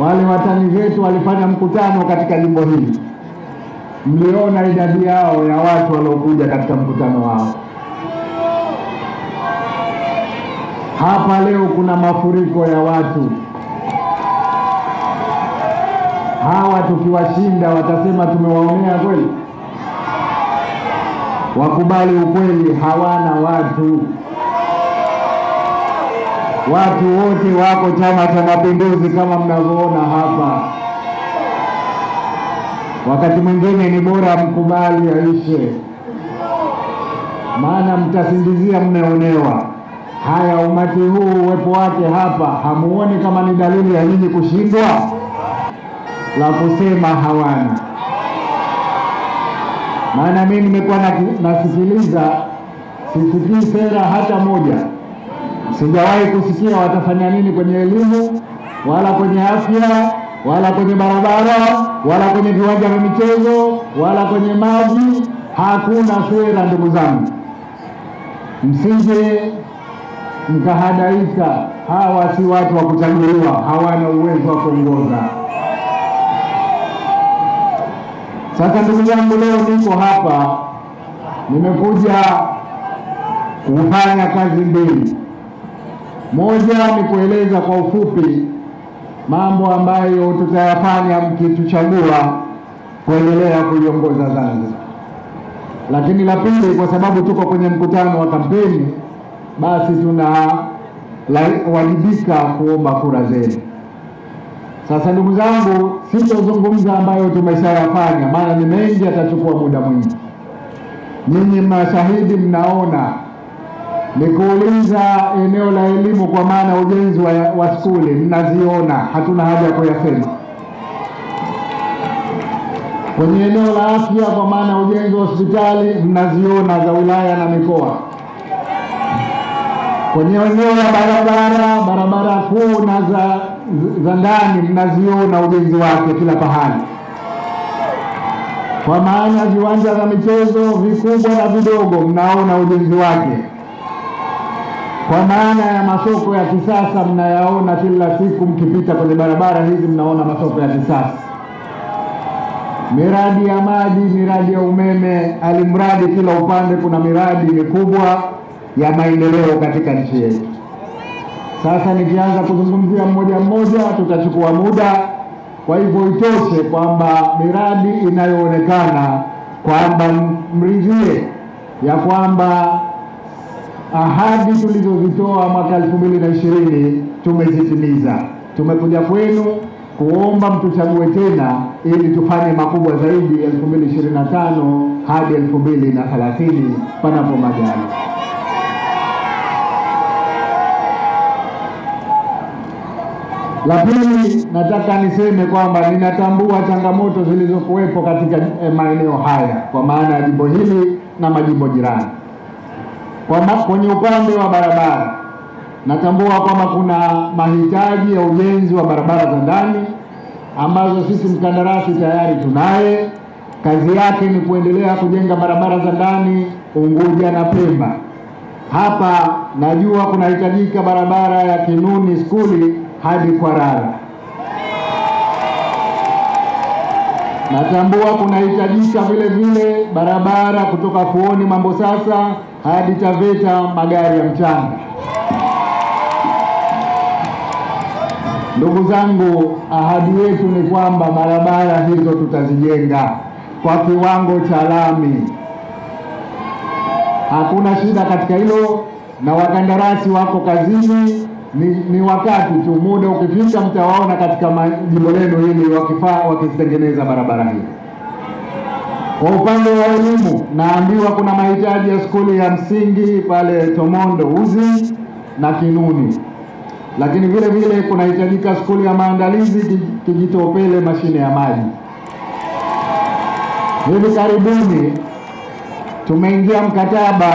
Wale watani wetu walifanya mkutano katika jimbo hili. Mliona idadi yao ya watu waliokuja katika mkutano wao. Hapa leo kuna mafuriko ya watu. Hawa tukiwashinda watasema tumewaonea kweli? Wakubali ukweli, hawana watu. Watu wote wako Chama cha Mapinduzi kama mnavyoona hapa. Wakati mwingine ni bora mkubali aishe, maana mtasingizia mmeonewa. Haya, umati huu uwepo wake hapa, hamuoni kama ni dalili ya nyinyi kushindwa? La kusema hawana. Maana mimi nimekuwa nasikiliza, sisikii sera hata moja. Sijawahi kusikia watafanya nini kwenye elimu, wala kwenye afya, wala kwenye barabara, wala kwenye viwanja vya michezo, wala kwenye maji. Hakuna sera, ndugu zangu. Msije mkahadaika. Hawa si watu wa kuchaguliwa, hawana uwezo wa kuongoza. Sasa ndugu zangu, leo niko hapa, nimekuja kufanya kazi mbili. Moja ni kueleza kwa ufupi mambo ambayo tutayafanya mkituchagua kuendelea kuiongoza Zanzibar. Lakini la pili, kwa sababu tuko kwenye mkutano wa kampeni, basi tunawajibika kuomba kura zenu. Sasa ndugu zangu, sitozungumza ambayo tumeshayafanya, maana ni mengi, atachukua muda mwingi. Nyinyi mashahidi, mnaona. Nikuuliza eneo la elimu, kwa maana ujenzi wa skuli, mnaziona, hatuna haja ya kuyasema. Kwenye eneo la afya, kwa maana ujenzi wa hospitali, mnaziona za wilaya na mikoa. Kwenye eneo la barabara kuu na za ndani, mnaziona ujenzi wake kila pahali. Kwa maana viwanja vya michezo vikubwa na vidogo, mnaona ujenzi wake. Kwa maana ya masoko ya kisasa, mnayaona kila siku mkipita kwenye barabara hizi, mnaona masoko ya kisasa. Miradi ya maji, miradi ya umeme, alimradi kila upande kuna miradi mikubwa ya maendeleo katika nchi yetu. Sasa nikianza kuzungumzia mmoja mmoja tutachukua muda. Kwa hivyo itoshe kwamba miradi inayoonekana kwamba mridhie ya kwamba ahadi tulizozitoa mwaka 2020 tumezitimiza. Tumekuja kwenu kuomba mtuchague tena ili tufanye makubwa zaidi 2025 hadi 2030 panapo majaliwa. La pili, nataka niseme kwamba ninatambua changamoto zilizokuwepo katika maeneo haya, kwa maana ya jimbo hili na majimbo jirani. Kwenye upande wa barabara, natambua kwamba kuna mahitaji ya ujenzi wa barabara za ndani ambazo sisi mkandarasi tayari tunaye. Kazi yake ni kuendelea kujenga barabara za ndani Unguja na Pemba. Hapa najua kunahitajika barabara ya Kinuni skuli hadi Kwarara. Natambua kunahitajika vile vile barabara kutoka Fuoni Mambo Sasa hadi Taveta magari ya mchanga. Ndugu zangu, ahadi yetu ni kwamba barabara hizo tutazijenga kwa kiwango cha lami. Hakuna shida katika hilo, na wakandarasi wako kazini. Ni wakati tu, muda ukifika mtawaona katika jimbo lenu hili wakitengeneza barabara hii. Kwa upande wa elimu, naambiwa kuna mahitaji ya skuli ya msingi pale Tomondo Uzi na Kinuni. Lakini vile vile kunahitajika skuli ya maandalizi Kijitopele mashine ya maji. Hivi karibuni tumeingia mkataba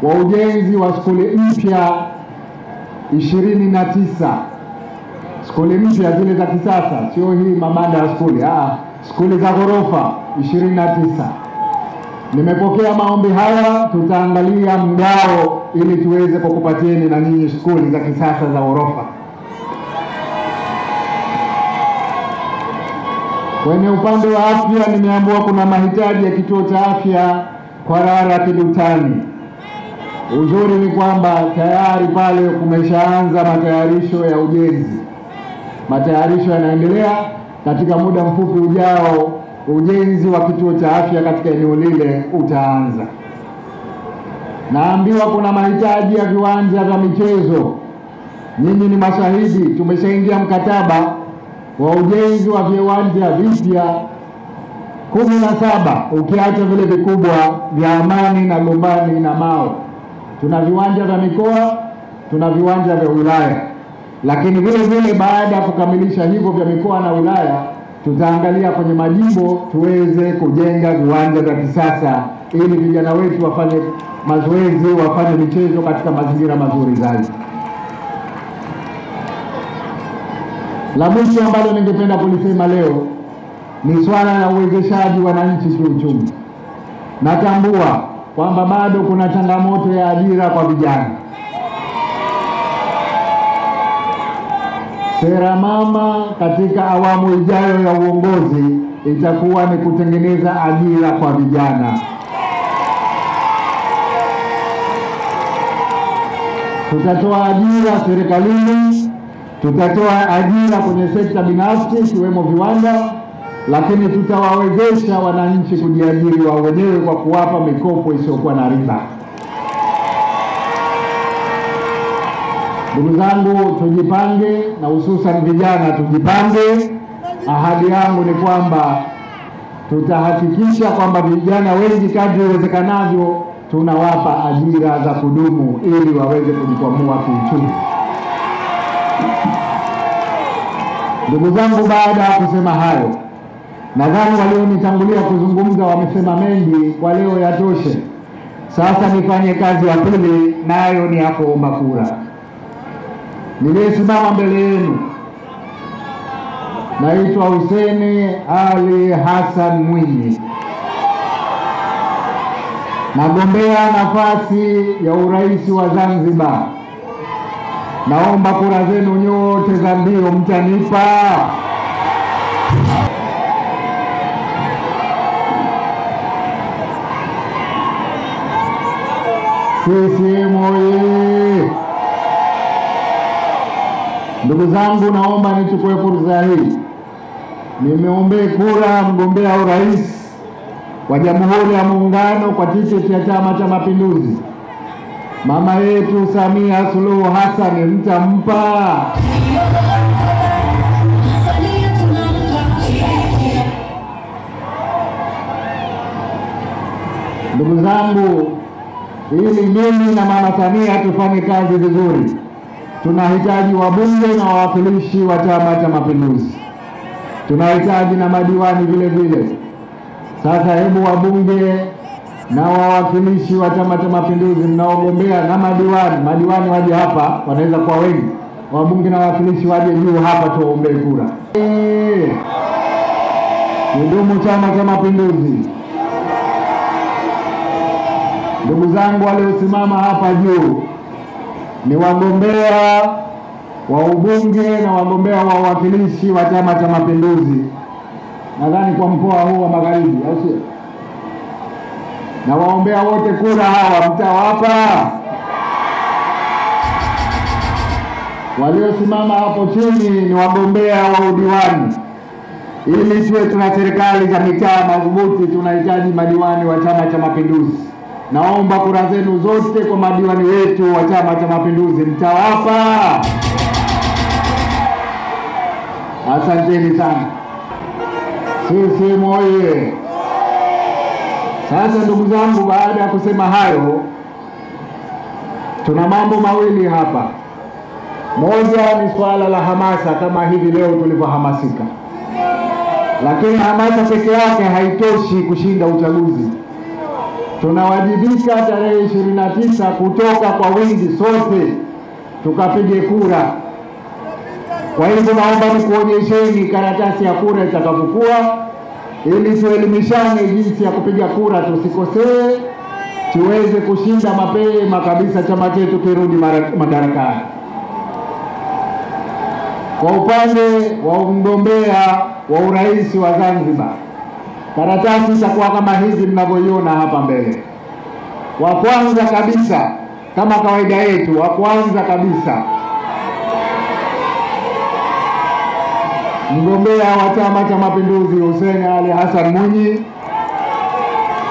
wa ujenzi wa skuli mpya 29. Skuli mpya zile za kisasa, sio hii mabanda ya skuli, skuli za ghorofa 29. Nimepokea maombi haya, tutaangalia mgao ili tuweze kukupatieni na nyinyi skuli za kisasa za ghorofa. Kwenye upande wa afya nimeambiwa kuna mahitaji ya kituo cha afya kwa Rara Kidutani. Uzuri ni kwamba tayari pale kumeshaanza matayarisho ya ujenzi. Matayarisho yanaendelea, katika muda mfupi ujao ujenzi wa kituo cha afya katika eneo lile utaanza. Naambiwa kuna mahitaji ya viwanja vya michezo. Nyinyi ni mashahidi, tumeshaingia mkataba wa ujenzi wa viwanja vipya 17 ukiacha vile vikubwa vya Amani na Gombani na Mao. Tuna viwanja vya mikoa, tuna viwanja vya wilaya. Lakini vile vile baada ya kukamilisha hivyo vya mikoa na wilaya, tutaangalia kwenye majimbo tuweze kujenga viwanja vya kisasa ili vijana wetu wafanye mazoezi, wafanye michezo katika mazingira mazuri zaidi. La mwisho ambalo ningependa kulisema leo ni swala la uwezeshaji wananchi kiuchumi. Natambua kwamba bado kuna changamoto ya ajira kwa vijana. Sera mama katika awamu ijayo ya uongozi itakuwa ni kutengeneza ajira kwa vijana. Tutatoa ajira serikalini, tutatoa ajira kwenye sekta binafsi ikiwemo viwanda, lakini tutawawezesha wananchi kujiajiri wao wenyewe kwa kuwapa mikopo isiyokuwa na riba. Ndugu zangu, tujipange, na hususan vijana tujipange. Ahadi yangu ni kwamba tutahakikisha kwamba vijana wengi kadri iwezekanavyo tunawapa ajira za kudumu ili waweze kujikwamua kiuchumi. Ndugu zangu, baada ya kusema hayo, nadhani walionitangulia kuzungumza wamesema mengi, kwa leo yatoshe. Sasa nifanye kazi ya pili, nayo ni ya kuomba kura. Niliyesimama mbele yenu naitwa Hussein Ali Hassan Mwinyi. Nagombea nafasi ya urais wa Zanzibar. Naomba kura zenu nyote za ndio, mtanipa. CCM oye! Ndugu zangu, naomba nichukue fursa hii nimeombee kura mgombea urais wa Jamhuri ya Muungano kwa tiketi ya Chama cha Mapinduzi, mama yetu Samia Suluhu Hassan. Mtampa? Ndugu zangu, ili mimi na mama Samia tufanye kazi vizuri, tunahitaji wabunge na wawakilishi wa Chama cha Mapinduzi. Tunahitaji na madiwani vile vile. Sasa hebu wabunge na wawakilishi wa Chama cha Mapinduzi mnaogombea na madiwani waje hapa, wanaweza kuwa wengi. Wabunge na wawakilishi waje juu hapa tuombee kura. Kidumu Chama cha Mapinduzi! Ndugu zangu waliosimama hapa juu ni wagombea wa ubunge na wagombea wa uwakilishi wa Chama cha Mapinduzi, nadhani kwa mkoa huu wa Magharibi, au sio? Na waombea wote kura hawa mtawapa? Waliosimama hapo chini ni wagombea wa udiwani. Ili tuwe tuna serikali za mitaa madhubuti, tunahitaji madiwani wa Chama cha Mapinduzi. Naomba kura zenu zote kwa madiwani wetu wa Chama cha Mapinduzi, mtawapa? Asanteni sana. CCM oye! Sasa ndugu zangu, baada ya kusema hayo, tuna mambo mawili hapa. Moja ni swala la hamasa, kama hivi leo tulivyohamasika. Lakini hamasa peke yake haitoshi kushinda uchaguzi. Tunawajibika tarehe 29 kutoka kwa wingi sote tukapige kura. Kwa hivyo naomba nikuonyesheni karatasi ya kura itakapokuwa, ili tuelimishane jinsi ya kupiga kura, tusikosee, tuweze kushinda mapema kabisa chama chetu kirudi madarakani. Kwa upande wa mgombea wa urais wa Zanzibar. Karatasi itakuwa kama hizi mnavyoiona hapa mbele. Wa kwanza kabisa, kama kawaida yetu, wa kwanza kabisa mgombea wa Chama cha Mapinduzi Hussein Ali Hassan Mwinyi.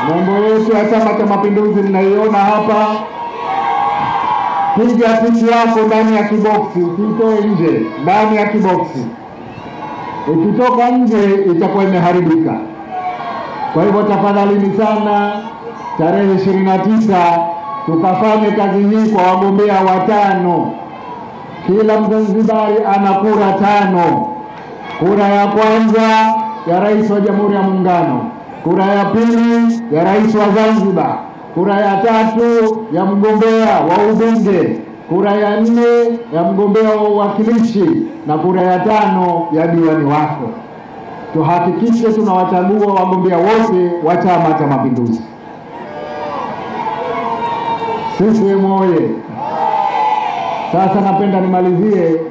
Nembo yetu ya Chama cha Mapinduzi mnaiona hapa. Piga picha yako ndani ya kiboksi, usitoe nje, ndani ya kiboksi. Ukitoka nje itakuwa imeharibika. Kwa hivyo tafadhalini sana, tarehe 29 tukafanye kazi hii kwa wagombea watano. Kila Mzanzibari ana kura 5. Kura ya kwanza ya Rais wa Jamhuri ya Muungano, kura ya pili ya Rais wa Zanzibar, kura ya tatu ya mgombea wa ubunge, kura ya 4 ya mgombea wa uwakilishi na kura ya 5 ya diwani wako. Tuhakikishe tunawachagua wagombea wote wa Chama cha Mapinduzi. CCM oye! Sasa napenda nimalizie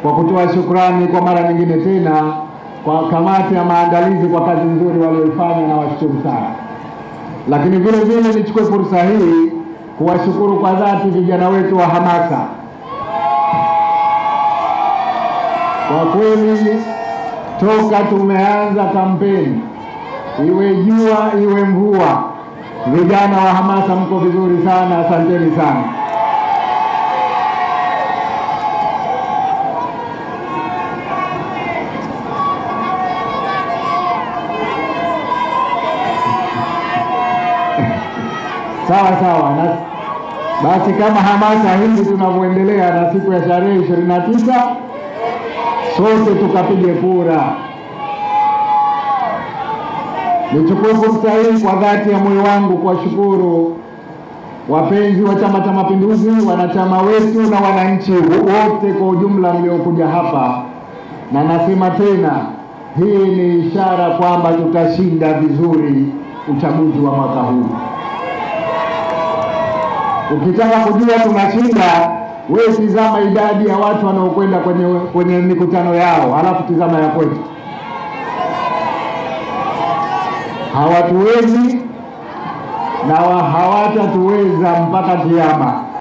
kwa kutoa shukrani kwa mara nyingine tena kwa kamati ya maandalizi kwa kazi nzuri walioifanya, na washukuru sana. Lakini vile vile nichukue fursa hii kuwashukuru kwa dhati vijana wetu wa hamasa. Kwa kweli toka tumeanza kampeni, iwe jua iwe mvua, vijana wa hamasa mko vizuri sana, asanteni sana. Sawa. Basi kama hamasa hizi tunavyoendelea na siku ya tarehe 29 sote tukapige kura. Nichukue fursa hii kwa dhati ya moyo wangu kuwashukuru wapenzi wa Chama cha Mapinduzi, wanachama wetu na wananchi wote kwa ujumla mliokuja hapa. Na nasema tena, hii ni ishara kwamba tutashinda vizuri uchaguzi wa mwaka huu. Ukitaka kujua tunashinda, wewe tizama idadi ya watu wanaokwenda kwenye mikutano yao, halafu tizama ya kwetu. Hawatuwezi na hawatatuweza mpaka kiyama.